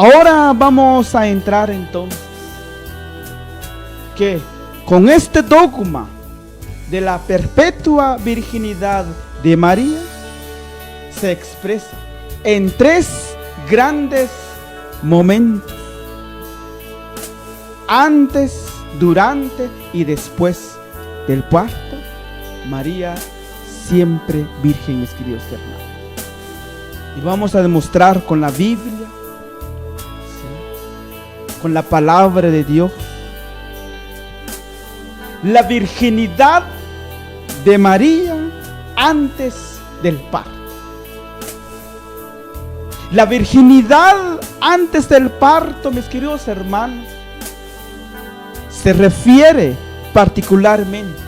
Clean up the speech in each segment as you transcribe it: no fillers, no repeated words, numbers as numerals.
Ahora vamos a entrar entonces que con este dogma de la perpetua virginidad de María se expresa en tres grandes momentos: antes, durante y después del parto. María siempre virgen, mis queridos hermanos. Y vamos a demostrar con la Biblia, ¿sí?, con la palabra de Dios, la virginidad de María antes del parto. La virginidad antes del parto, mis queridos hermanos, se refiere particularmente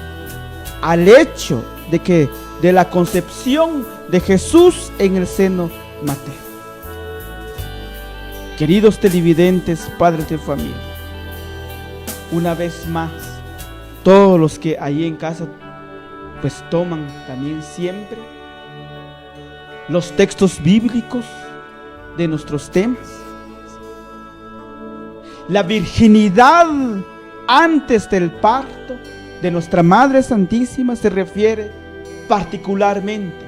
al hecho de que de la concepción de Jesús en el seno materno. Queridos televidentes, padres de familia, una vez más, todos los que ahí en casa pues toman también siempre los textos bíblicos de nuestros temas. La virginidad antes del parto de nuestra Madre Santísima se refiere particularmente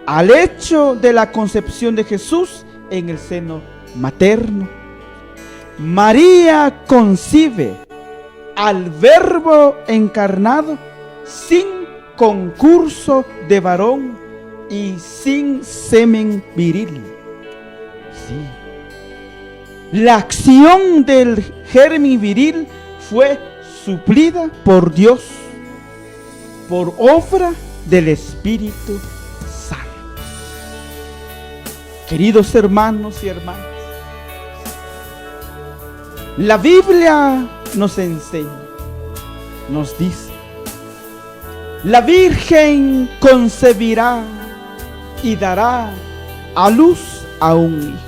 al hecho de la concepción de Jesús en el seno materno. María concibe al Verbo encarnado sin concurso de varón y sin semen viril. Sí. La acción del germen viril fue suplida por Dios por obra del Espíritu Santo. Queridos hermanos y hermanas, la Biblia nos enseña, nos dice: la Virgen concebirá y dará a luz a un hijo.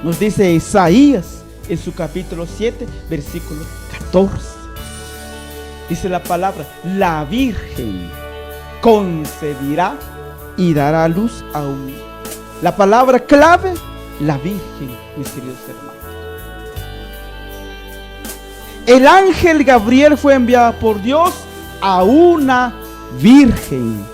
Nos dice Isaías en su capítulo 7, versículo 14. Dice la palabra: la Virgen concebirá y dará a luz a un hijo. La palabra clave: la Virgen, mis queridos hermanos. El ángel Gabriel fue enviado por Dios a una virgen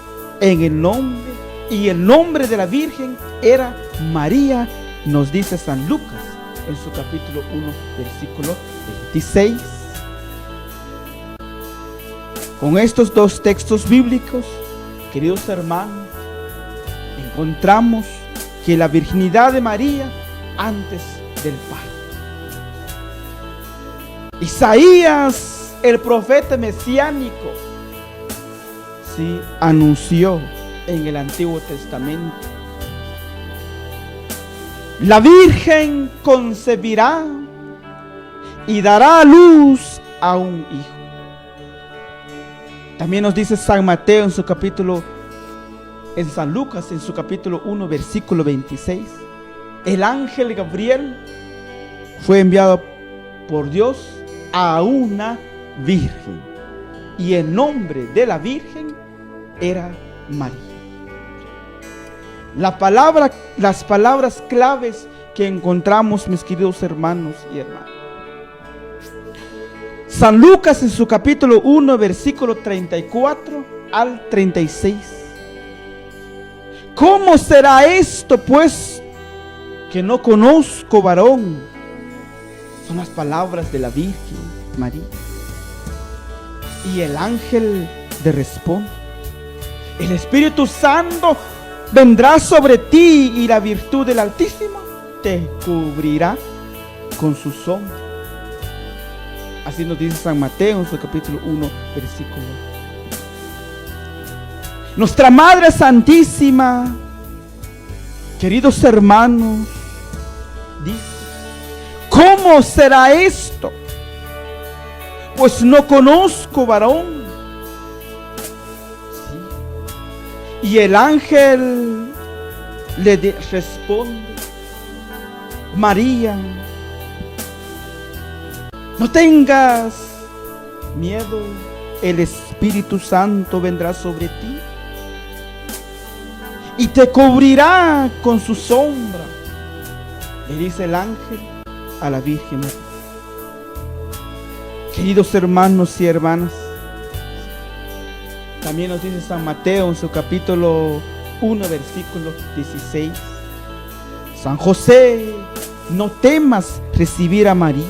en el nombre, y el nombre de la virgen era María, nos dice San Lucas en su capítulo 1, versículo 26. Con estos dos textos bíblicos, queridos hermanos, encontramos que la virginidad de María antes del parto. Isaías, el profeta mesiánico, sí, anunció en el Antiguo Testamento: la Virgen concebirá y dará a luz a un hijo. También nos dice San Mateo en su capítulo, en San Lucas en su capítulo 1, versículo 26. El ángel Gabriel fue enviado por Dios a una virgen, y el nombre de la virgen era María. Las palabras claves que encontramos, mis queridos hermanos y hermanas. San Lucas en su capítulo 1, versículo 34 al 36. ¿Cómo será esto, pues, que no conozco varón? Son las palabras de la Virgen María. Y el ángel le responde: el Espíritu Santo vendrá sobre ti, y la virtud del Altísimo te cubrirá con su sombra. Así nos dice San Mateo en su capítulo 1, versículo. Nuestra Madre Santísima, queridos hermanos, dice: ¿cómo será esto? Pues no conozco varón. Sí. Y el ángel le responde: María, no tengas miedo, el Espíritu Santo vendrá sobre ti y te cubrirá con su sombra. Le dice el ángel a la Virgen María. Queridos hermanos y hermanas, también nos dice San Mateo en su capítulo 1, versículo 16. San José, no temas recibir a María,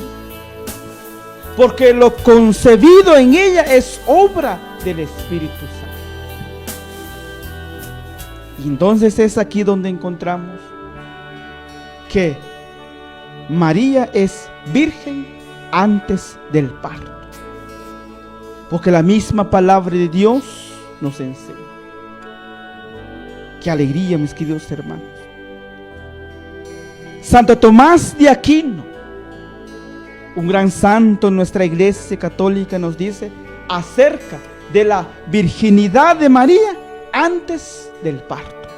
porque lo concebido en ella es obra del Espíritu Santo. Y entonces es aquí donde encontramos que María es virgen antes del parto, porque la misma palabra de Dios nos enseña. Qué alegría, mis queridos hermanos. Santo Tomás de Aquino, un gran santo en nuestra iglesia católica, nos dice acerca de la virginidad de María antes del parto.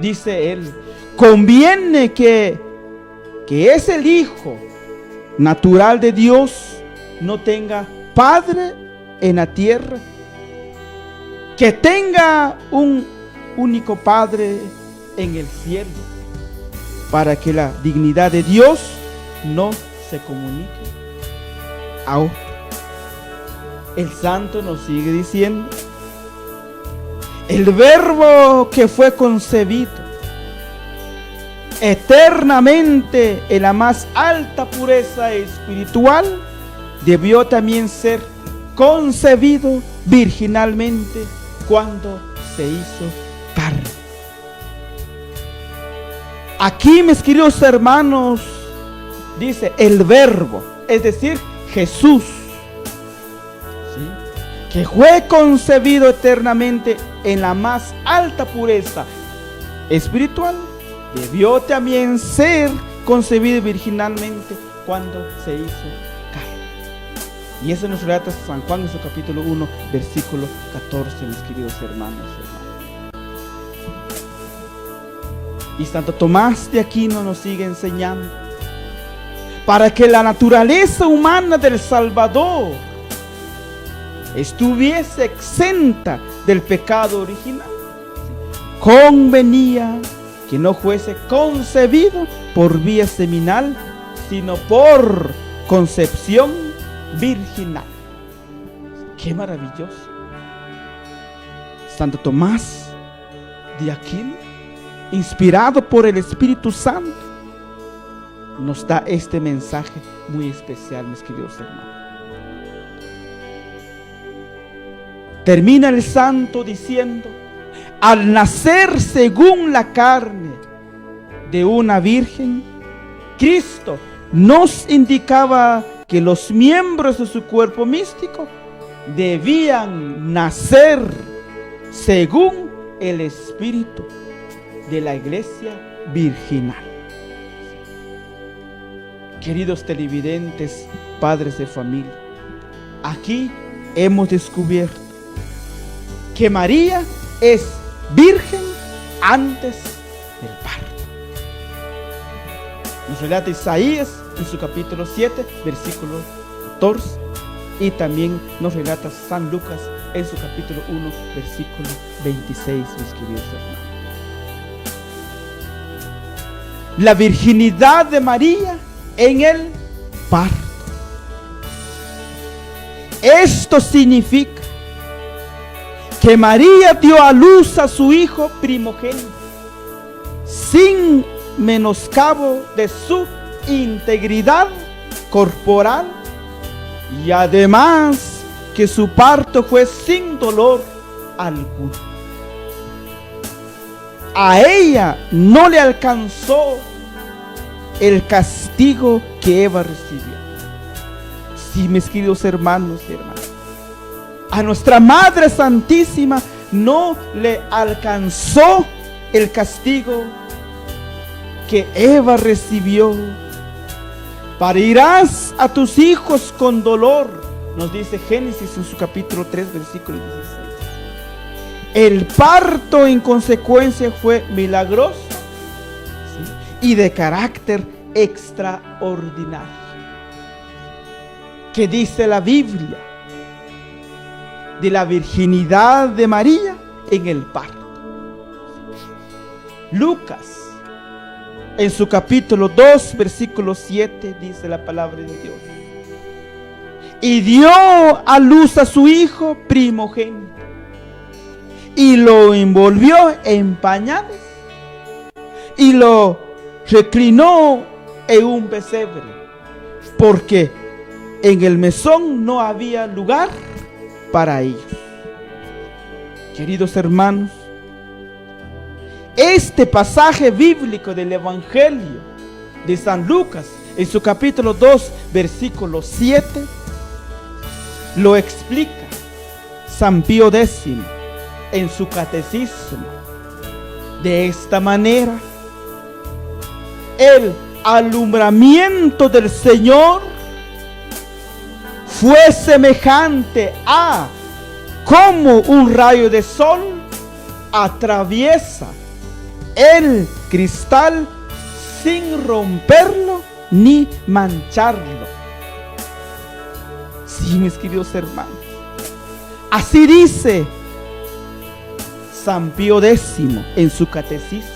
Dice él: conviene que es el Hijo natural de Dios no tenga padre en la tierra, que tenga un único Padre en el cielo, para que la dignidad de Dios no se comunique a otro. El santo nos sigue diciendo: el Verbo que fue concebido eternamente en la más alta pureza espiritual, debió también ser concebido virginalmente cuando se hizo carne. Aquí, mis queridos hermanos, dice el Verbo, es decir, Jesús, ¿sí?, que fue concebido eternamente en la más alta pureza espiritual, debió también ser concebido virginalmente cuando se hizo carne. Y eso nos relata San Juan en su capítulo 1, versículo 14, mis queridos hermanos. Y Santo Tomás de Aquino nos sigue enseñando: para que la naturaleza humana del Salvador estuviese exenta del pecado original, convenía que no fuese concebido por vía seminal, sino por concepción virginal. ¡Qué maravilloso! Santo Tomás de Aquino, inspirado por el Espíritu Santo, nos da este mensaje muy especial, mis queridos hermanos. Termina el santo diciendo: al nacer según la carne de una virgen, Cristo nos indicaba que los miembros de su cuerpo místico debían nacer según el espíritu de la iglesia virginal. Queridos televidentes, padres de familia, aquí hemos descubierto que María es virgen antes del parto. Nos relata Isaías en su capítulo 7, versículo 14, y también nos relata San Lucas en su capítulo 1, versículo 26, mis queridos hermanos. La virginidad de María en el parto. Esto significa que María dio a luz a su hijo primogénito, sin menoscabo de su integridad corporal, y además que su parto fue sin dolor alguno. A ella no le alcanzó el castigo que Eva recibió. Sí, mis queridos hermanos y hermanas, a nuestra Madre Santísima no le alcanzó el castigo que Eva recibió. Parirás a tus hijos con dolor, nos dice Génesis en su capítulo 3, versículo 16. El parto en consecuencia fue milagroso, ¿sí?, y de carácter extraordinario. ¿Qué dice la Biblia de la virginidad de María en el parto? Lucas en su capítulo 2, versículo 7, dice la palabra de Dios. Y dio a luz a su hijo primogénito, y lo envolvió en pañales, y lo reclinó en un pesebre, porque en el mesón no había lugar para ellos. Queridos hermanos, este pasaje bíblico del Evangelio de San Lucas, en su capítulo 2, versículo 7, lo explica San Pío X en su catecismo de esta manera: el alumbramiento del Señor fue semejante a como un rayo de sol atraviesa el cristal sin romperlo ni mancharlo. Sí, mis queridos hermanos, así dice San Pío X en su catecismo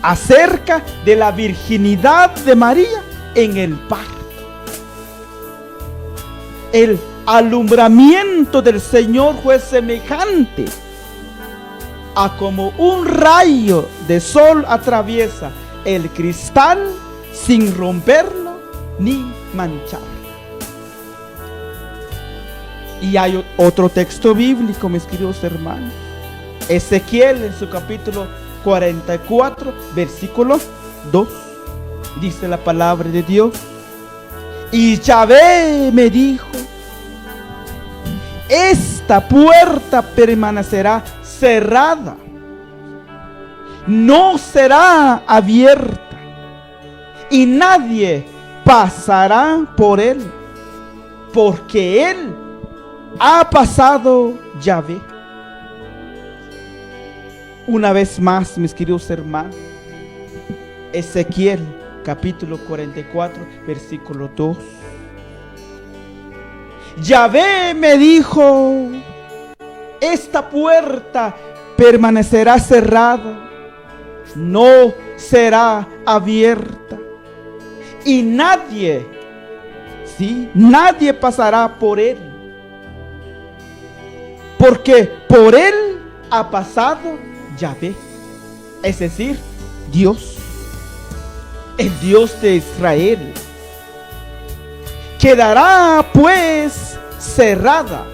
acerca de la virginidad de María en el parto. El alumbramiento del Señor fue semejante a como un rayo de sol atraviesa el cristal sin romperlo ni mancharlo. Y hay otro texto bíblico, mis queridos hermanos. Ezequiel en su capítulo 44, versículo 2. Dice la palabra de Dios: y Yahvé me dijo: esta puerta permanecerá cerrada, no será abierta, y nadie pasará por él, porque él ha pasado Yahvé. Una vez más, mis queridos hermanos, Ezequiel capítulo 44, versículo 2. Yahvé me dijo: esta puerta permanecerá cerrada, no será abierta, y nadie pasará por él, porque por él ha pasado Yahvé, es decir, Dios, el Dios de Israel. Quedará pues cerrada,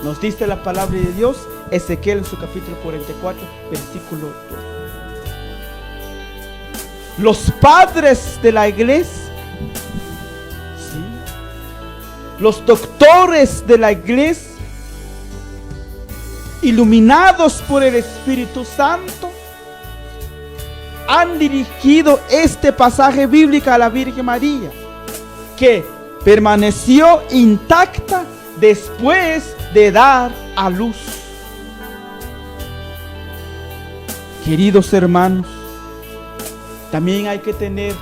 nos dice la palabra de Dios, Ezequiel en su capítulo 44, versículo 2. Los padres de la iglesia, ¿sí?, los doctores de la iglesia, iluminados por el Espíritu Santo, han dirigido este pasaje bíblico a la Virgen María, que permaneció intacta después de dar a luz. Queridos hermanos, también hay que tener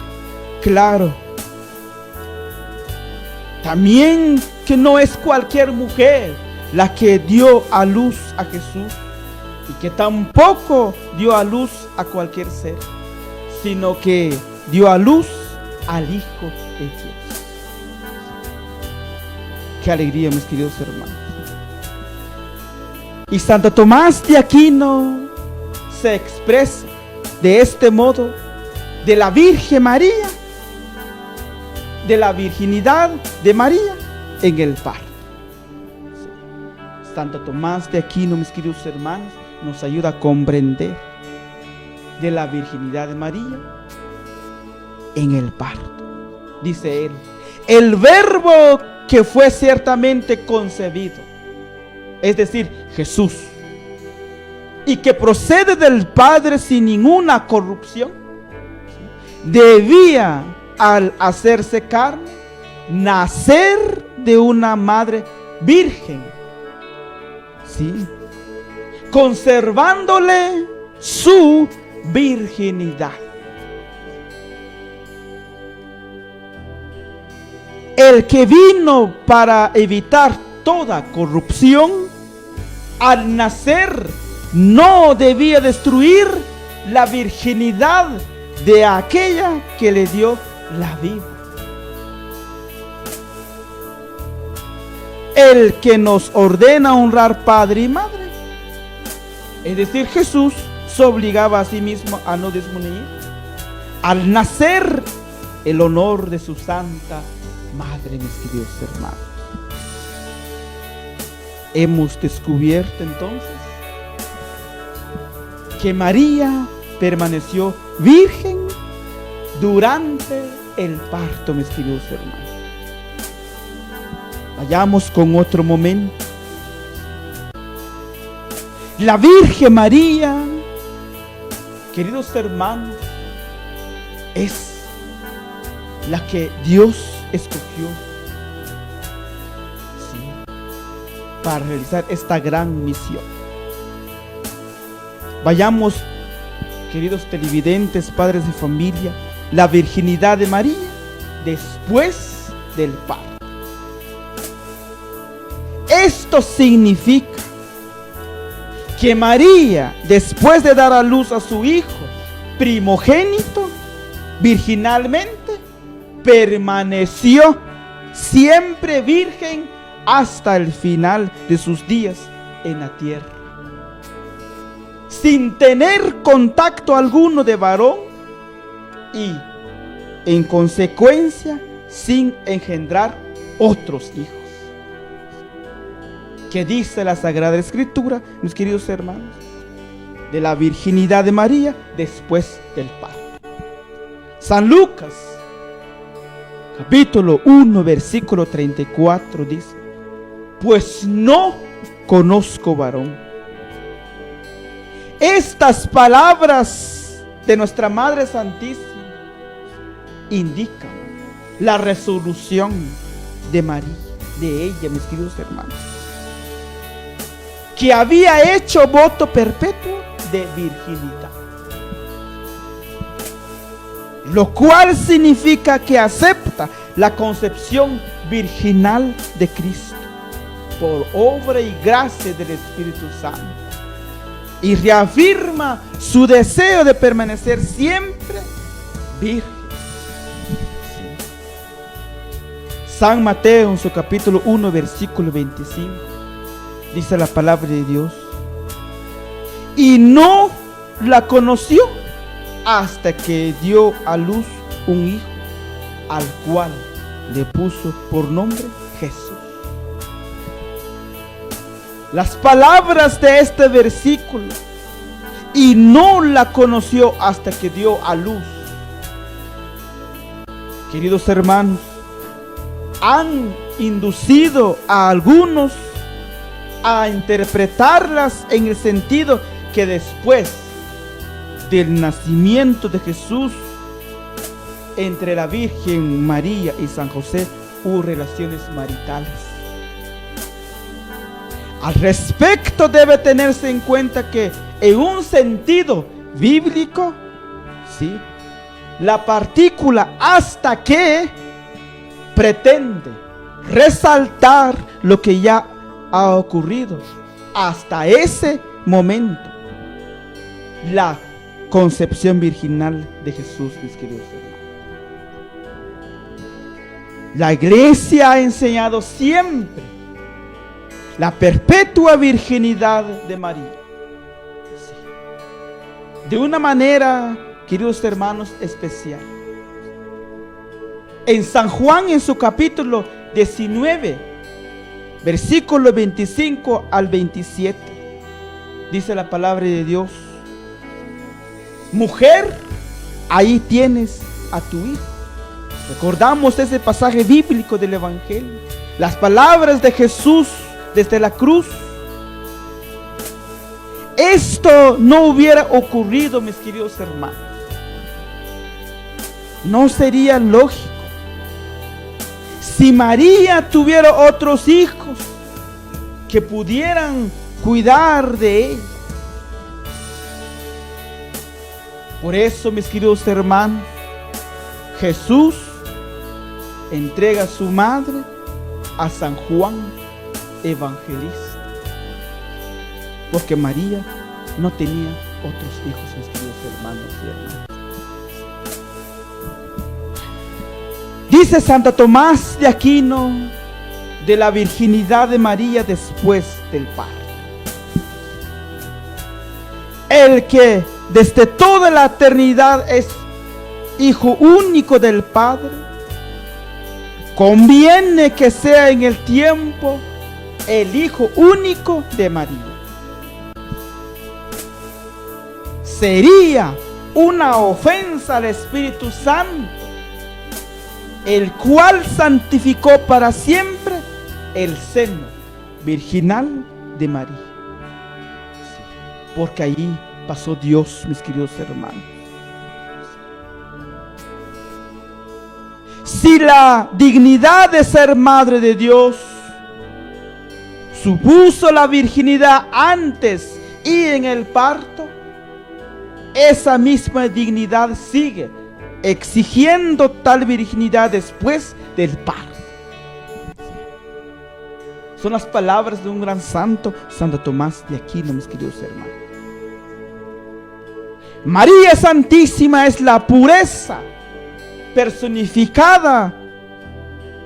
claro también que no es cualquier mujer la que dio a luz a Jesús, y que tampoco dio a luz a cualquier ser, sino que dio a luz al Hijo de Dios. Qué alegría, mis queridos hermanos. Y Santo Tomás de Aquino se expresa de este modo de la Virgen María, de la virginidad de María en el parto. Santo Tomás de Aquino, mis queridos hermanos, nos ayuda a comprender de la virginidad de María en el parto. Dice él: el verbo que fue ciertamente concebido, es decir, Jesús, y que procede del Padre sin ninguna corrupción, debía, al hacerse carne, nacer de una madre virgen, ¿sí?, conservándole su virginidad. El que vino para evitar toda corrupción, al nacer no debía destruir la virginidad de aquella que le dio la vida. El que nos ordena honrar padre y madre, es decir, Jesús, se obligaba a sí mismo a no disminuir al nacer el honor de su santa madre, mis queridos hermanos. Hemos descubierto entonces que María permaneció virgen durante el parto, mis queridos hermanos. Vayamos con otro momento. La Virgen María, queridos hermanos, es la que Dios escogió, ¿sí?, para realizar esta gran misión. Vayamos, queridos televidentes, padres de familia, la virginidad de María después del parto. Esto significa que María, después de dar a luz a su hijo primogénito, virginalmente, permaneció siempre virgen hasta el final de sus días en la tierra, sin tener contacto alguno de varón y, en consecuencia, sin engendrar otros hijos. ¿Qué dice la Sagrada Escritura, mis queridos hermanos? De la virginidad de María después del parto. San Lucas, capítulo 1, versículo 34 dice: pues no conozco varón. Estas palabras de nuestra Madre Santísima indican la resolución de María, de ella, mis queridos hermanos, que había hecho voto perpetuo de virginidad, lo cual significa que acepta la concepción virginal de Cristo por obra y gracia del Espíritu Santo, y reafirma su deseo de permanecer siempre virgen. San Mateo, en su capítulo 1, versículo 25, dice la palabra de Dios: y no la conoció hasta que dio a luz un hijo, al cual le puso por nombre Jesús. Las palabras de este versículo, y no la conoció hasta que dio a luz, queridos hermanos, han inducido a algunos a interpretarlas en el sentido que después del nacimiento de Jesús, entre la Virgen María y San José hubo relaciones maritales. Al respecto, debe tenerse en cuenta que en un sentido bíblico, ¿sí?, la partícula hasta que pretende resaltar lo que ya ha ocurrido hasta ese momento, la concepción virginal de Jesús, mis queridos hermanos. La Iglesia ha enseñado siempre la perpetua virginidad de María, sí, de una manera, queridos hermanos, especial. En San Juan, en su capítulo 19, versículo 25 al 27, dice la palabra de Dios: mujer, ahí tienes a tu hijo. Recordamos ese pasaje bíblico del Evangelio, las palabras de Jesús desde la cruz. Esto no hubiera ocurrido, mis queridos hermanos. No sería lógico si María tuviera otros hijos que pudieran cuidar de ella. Por eso, mis queridos hermanos, Jesús entrega a su madre a San Juan Evangelista, porque María no tenía otros hijos, mis queridos hermanos y hermanas. Dice Santo Tomás de Aquino de la virginidad de María después del parto. El que desde toda la eternidad es hijo único del Padre, conviene que sea en el tiempo el hijo único de María. Sería una ofensa al Espíritu Santo, el cual santificó para siempre el seno virginal de María. Porque ahí pasó Dios, mis queridos hermanos. Si la dignidad de ser madre de Dios supuso la virginidad antes y en el parto, esa misma dignidad sigue exigiendo tal virginidad después del parto. Son las palabras de un gran santo, Santo Tomás de Aquino, mis queridos hermanos. María Santísima es la pureza personificada,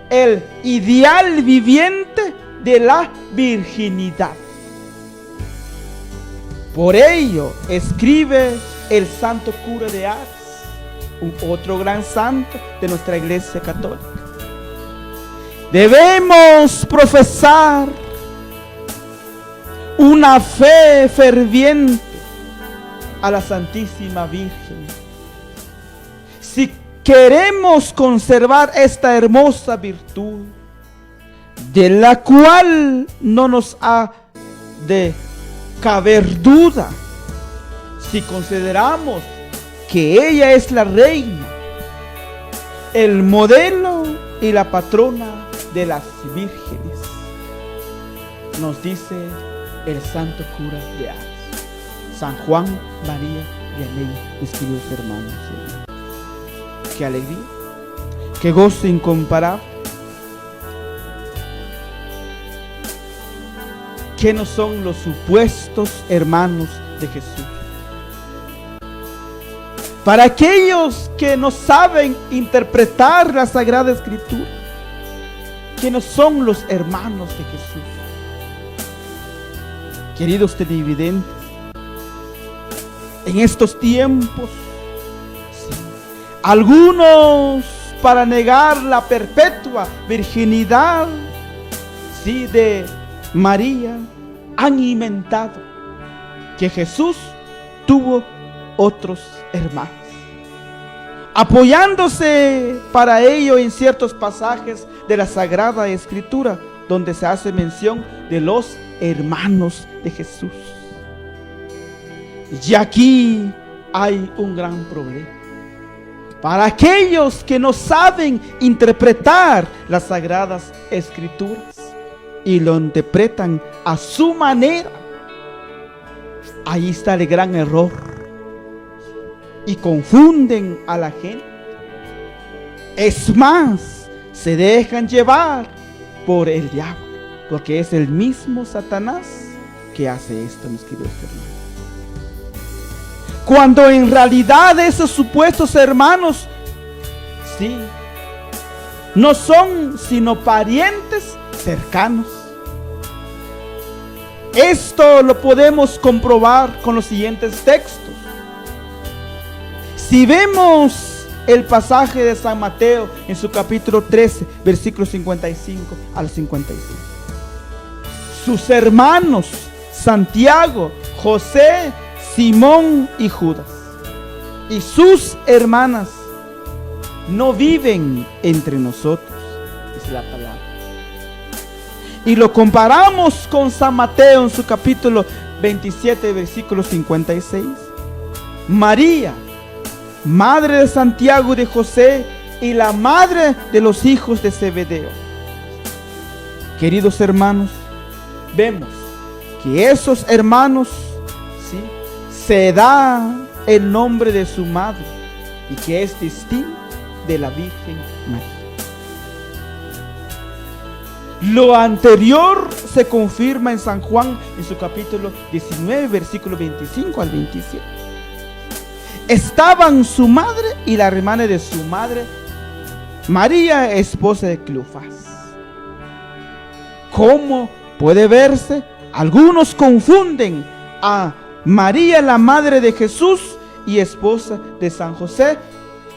el ideal viviente de la virginidad. Por ello escribe el santo cura de Ars, otro gran santo de nuestra Iglesia Católica: debemos profesar una fe ferviente a la Santísima Virgen. Si queremos conservar esta hermosa virtud, de la cual no nos ha de caber duda, si consideramos que ella es la reina, el modelo y la patrona de las vírgenes, nos dice el santo cura de Ars, San Juan María Vianney, mis queridos hermanos. Qué alegría, qué gozo incomparable. ¿Qué no son los supuestos hermanos de Jesús? Para aquellos que no saben interpretar la Sagrada Escritura, ¿qué no son los hermanos de Jesús? Queridos televidentes, en estos tiempos, sí, algunos, para negar la perpetua virginidad, sí, de María, han inventado que Jesús tuvo otros hermanos, apoyándose para ello en ciertos pasajes de la Sagrada Escritura, donde se hace mención de los hermanos de Jesús. Y aquí hay un gran problema. Para aquellos que no saben interpretar las Sagradas Escrituras y lo interpretan a su manera, ahí está el gran error. Y confunden a la gente. Es más, se dejan llevar por el diablo, porque es el mismo Satanás que hace esto, mis queridos hermanos. Cuando en realidad esos supuestos hermanos, sí, no son sino parientes cercanos. Esto lo podemos comprobar con los siguientes textos. Si vemos el pasaje de San Mateo en su capítulo 13, versículos 55 al 56. Sus hermanos Santiago, José, Simón y Judas, y sus hermanas, no viven entre nosotros, dice la palabra. Y lo comparamos con San Mateo en su capítulo 27, versículo 56. María, madre de Santiago y de José, y la madre de los hijos de Zebedeo. Queridos hermanos, vemos que esos hermanos, ¿sí?, se da el nombre de su madre, y que es distinto de la Virgen María. Lo anterior se confirma en San Juan en su capítulo 19, versículo 25 al 27. Estaban su madre y la hermana de su madre María, esposa de Cleofás. ¿Cómo puede verse? Algunos confunden a María, la madre de Jesús y esposa de San José,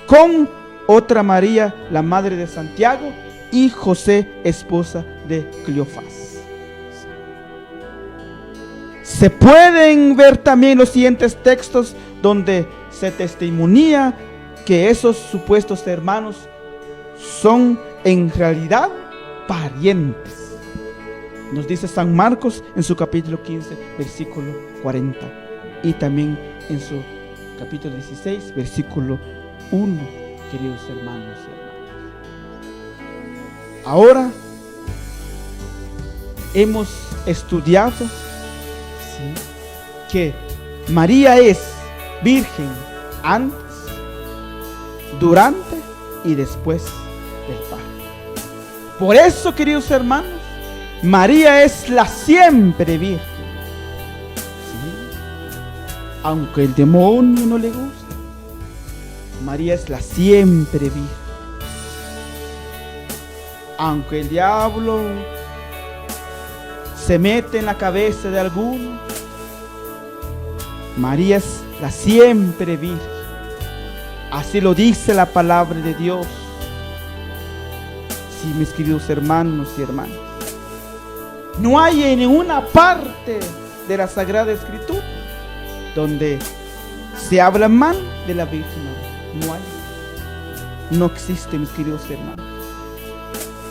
con otra María, la madre de Santiago, y José, esposa de Cleofás. Se pueden ver también los siguientes textos donde se testimonía que esos supuestos hermanos son en realidad parientes. Nos dice San Marcos en su capítulo 15, versículo 40, y también en su capítulo 16, versículo 1, queridos hermanos y hermanas. Ahora hemos estudiado, ¿sí?, que María es virgen antes, durante y después del parto. Por eso, queridos hermanos, María es la siempre virgen, ¿sí? Aunque el demonio no le guste, María es la siempre virgen. Aunque el diablo se mete en la cabeza de algunos, María es la siempre virgen. Así lo dice la palabra de Dios. Sí, mis queridos hermanos y hermanas, no hay en ninguna parte de la Sagrada Escritura donde se habla mal de la Virgen María. No hay. No existe, mis queridos hermanos.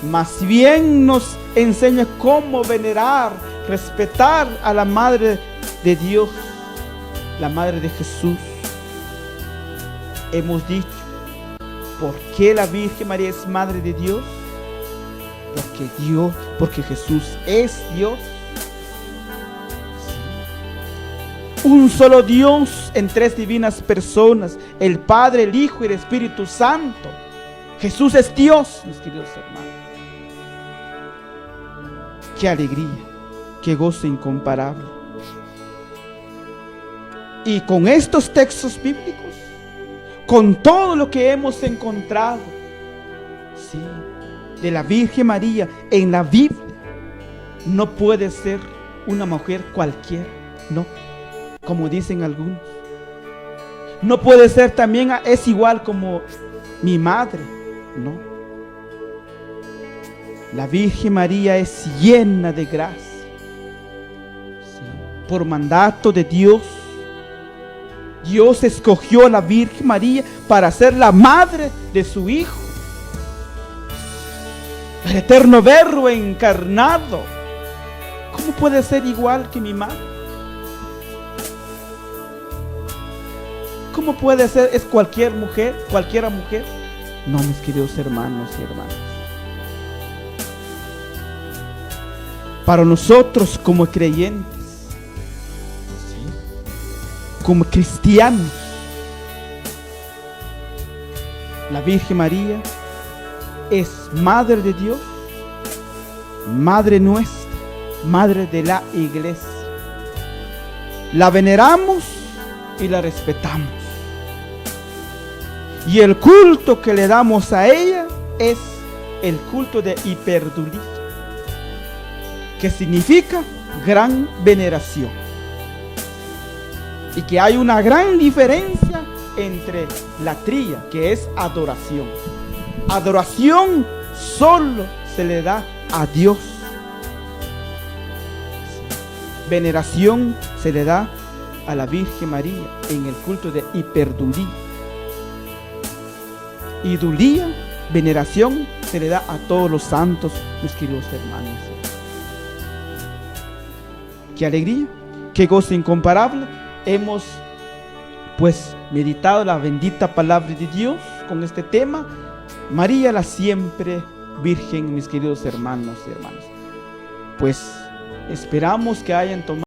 Más bien nos enseña cómo venerar, respetar a la Madre de Dios, la Madre de Jesús. Hemos dicho, ¿por qué la Virgen María es Madre de Dios? Porque Jesús es Dios. Sí. Un solo Dios en tres divinas personas, el Padre, el Hijo y el Espíritu Santo. Jesús es Dios, mis queridos hermanos. Qué alegría, qué gozo incomparable. Y con estos textos bíblicos, con todo lo que hemos encontrado, sí, de la Virgen María en la Biblia, no puede ser una mujer cualquiera, no, como dicen algunos. No puede ser también, es igual como mi madre, no. La Virgen María es llena de gracia, sí, por mandato de Dios. Dios escogió a la Virgen María para ser la madre de su Hijo, el eterno Verbo encarnado. ¿Cómo puede ser igual que mi madre? ¿Cómo puede ser? ¿Es cualquiera mujer? No, mis queridos hermanos y hermanas. Para nosotros como creyentes, como cristianos, la Virgen María es Madre de Dios, Madre nuestra, Madre de la Iglesia. La veneramos y la respetamos. Y el culto que le damos a ella es el culto de hiperdulía, que significa gran veneración. Y que hay una gran diferencia entre la tría, que es adoración. Adoración solo se le da a Dios. Veneración se le da a la Virgen María en el culto de hiperdulía. Idulía, veneración, se le da a todos los santos, mis queridos hermanos. Qué alegría, qué gozo incomparable. Hemos pues meditado la bendita palabra de Dios con este tema, María la siempre Virgen, mis queridos hermanos y hermanas. Pues esperamos que hayan tomado